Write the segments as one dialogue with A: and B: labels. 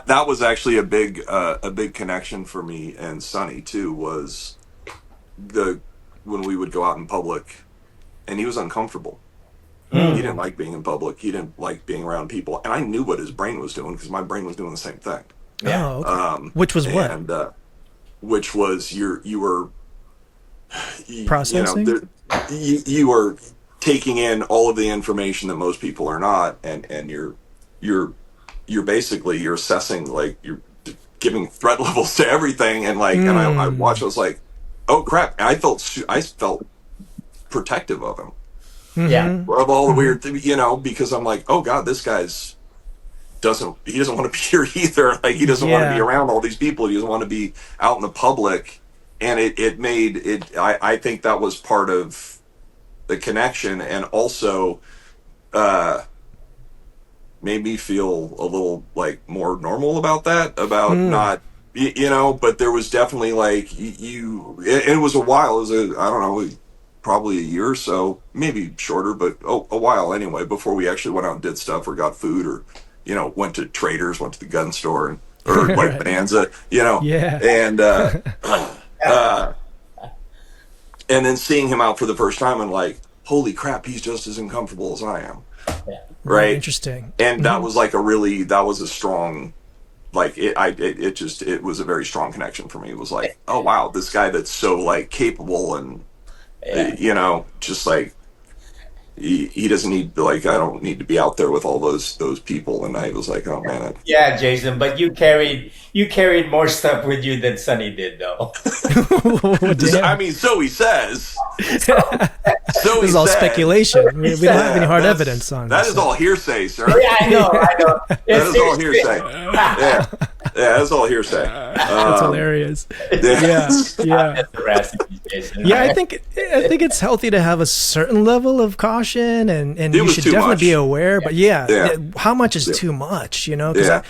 A: that was actually a big connection for me and Sonny too. Was the when we would go out in public, and he was uncomfortable. He didn't like being in public. He didn't like being around people, and I knew what his brain was doing because my brain was doing the same thing.
B: Yeah.
C: Oh, okay. Which was what?
A: And which was you were
C: Processing.
A: You were taking in all of the information that most people are not, and you're basically you're assessing, like you're giving threat levels to everything, and like and I watched. I was like, oh crap! And I felt protective of him.
B: Yeah.
A: Of all the weird, because I'm like, oh god, this guy's doesn't want to be here either. Like he doesn't want to be around all these people. He doesn't want to be out in the public. And it made it. I think that was part of the connection, and also made me feel a little like more normal about that. About not, But there was definitely like it was a while. It was I don't know, probably a year or so, maybe shorter, but a while anyway, before we actually went out and did stuff or got food or, went to Traders, went to the gun store or like Bonanza, and then seeing him out for the first time and like, holy crap, he's just as uncomfortable as I am.
B: Yeah.
A: Right.
C: Interesting.
A: And that was like that was a strong, like it was a very strong connection for me. It was like, oh wow, this guy that's so like capable and, just like he doesn't need, like, I don't need to be out there with all those people. And I was like, oh man.
B: Yeah, Jason, but you carried more stuff with you than Sonny did, though.
A: I mean, so he says. So
C: this is all speculation. We don't have any hard evidence on
A: that.
C: That
A: is all hearsay, sir.
B: Yeah, I know.
A: That is all hearsay. Yeah, that's all hearsay.
C: That's hilarious.
A: Yeah.
C: Yeah, I think it's healthy to have a certain level of caution, and you should definitely be aware. But how much is too much? Because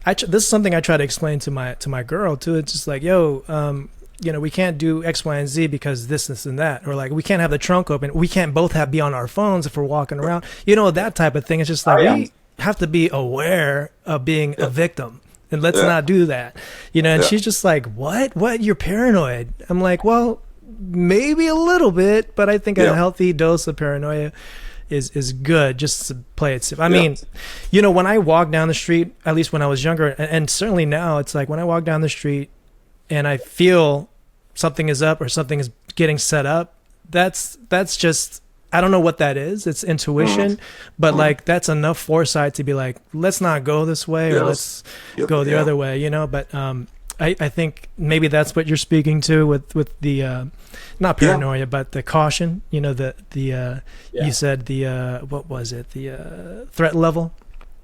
C: this is something I try to explain to my girl too. It's just like, we can't do X, Y, and Z because this, and that, or like we can't have the trunk open. We can't both be on our phones if we're walking around. That type of thing. It's just like we have to be aware of being a victim. And let's not do that, and she's just like, what, you're paranoid. I'm like, well, maybe a little bit, but I think a healthy dose of paranoia is good, just to play it safe. I mean, when I walk down the street, at least when I was younger, and certainly now, it's like when I walk down the street and I feel something is up or something is getting set up, that's just, I don't know what that is. It's intuition, but like that's enough foresight to be like, let's not go this way or let's go the other way, But I think maybe that's what you're speaking to with the not paranoia, but the caution. You said the what was it? The threat level.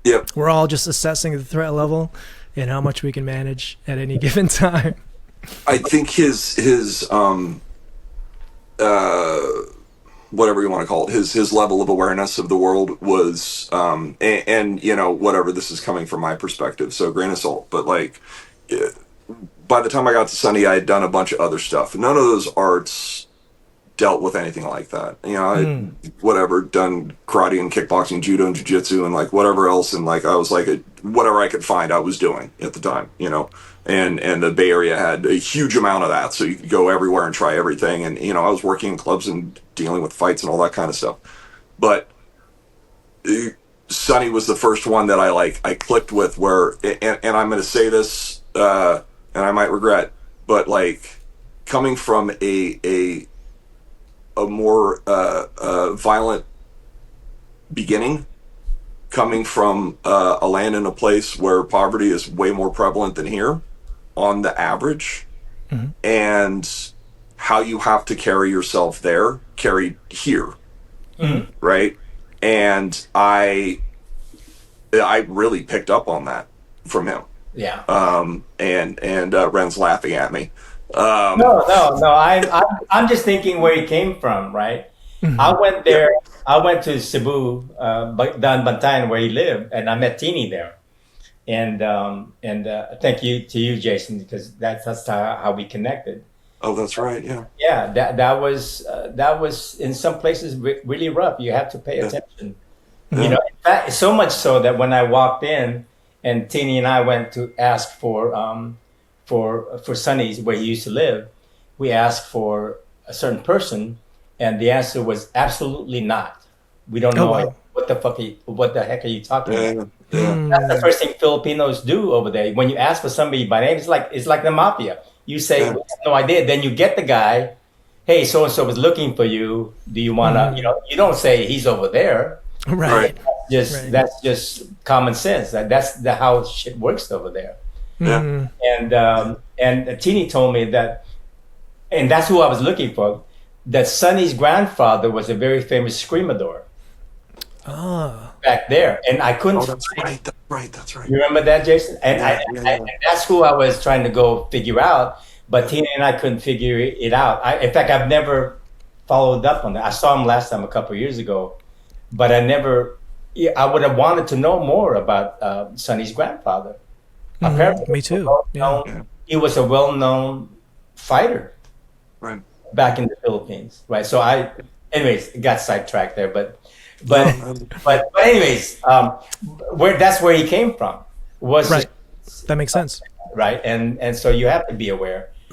A: Yep.
C: We're all just assessing the threat level and how much we can manage at any given time.
A: I think his whatever you want to call it, his level of awareness of the world was, and whatever, this is coming from my perspective, so grain of salt, but like, by the time I got to Sonny, I had done a bunch of other stuff. None of those arts dealt with anything like that. I whatever, done karate and kickboxing, judo and jiu-jitsu and like whatever else, and like I was like whatever I could find I was doing at the time, and the Bay Area had a huge amount of that, so you could go everywhere and try everything, and I was working in clubs and dealing with fights and all that kind of stuff. But Sonny was the first one that I clicked with, where, and I'm going to say this, and I might regret, but like coming from a more violent beginning, coming from a land and a place where poverty is way more prevalent than here on the average, and how you have to carry yourself there, carried here, right? And I really picked up on that from him.
B: Yeah.
A: And Ren's laughing at me.
B: No. I'm just thinking where he came from, right? I went there. I went to Cebu, down Bantayan, where he lived, and I met Tini there. And thank you to you, Jason, because that's how we connected.
A: Oh, that's right. Yeah.
B: Yeah. That was in some places really rough. You have to pay attention. In fact, so much so that when I walked in, and Teeny and I went to ask for Sonny's where he used to live. We asked for a certain person, and the answer was absolutely not. We don't know what the heck are you talking about? That's the first thing Filipinos do over there. When you ask for somebody by name, it's like the mafia. You say, we have no idea. Then you get the guy. Hey, so and so was looking for you. Do you wanna? You don't say he's over there.
C: Right.
B: That's just common sense. That's how shit works over there.
A: Yeah.
B: And Teeny told me that, and that's who I was looking for. That Sonny's grandfather was a very famous screamador. Back there, and I couldn't.
A: That's right.
B: You remember that, Jason? And and that's who I was trying to go figure out. But Tina and I couldn't figure it out. In fact, I've never followed up on that. I saw him last time a couple of years ago, but I never. I would have wanted to know more about Sonny's grandfather. Apparently,
C: me too.
B: He was a well-known fighter,
A: right,
B: back in the Philippines, right? So anyways, got sidetracked there, but anyways, that's where he came from.
C: Right. That makes sense.
B: Right, and so you have to be aware.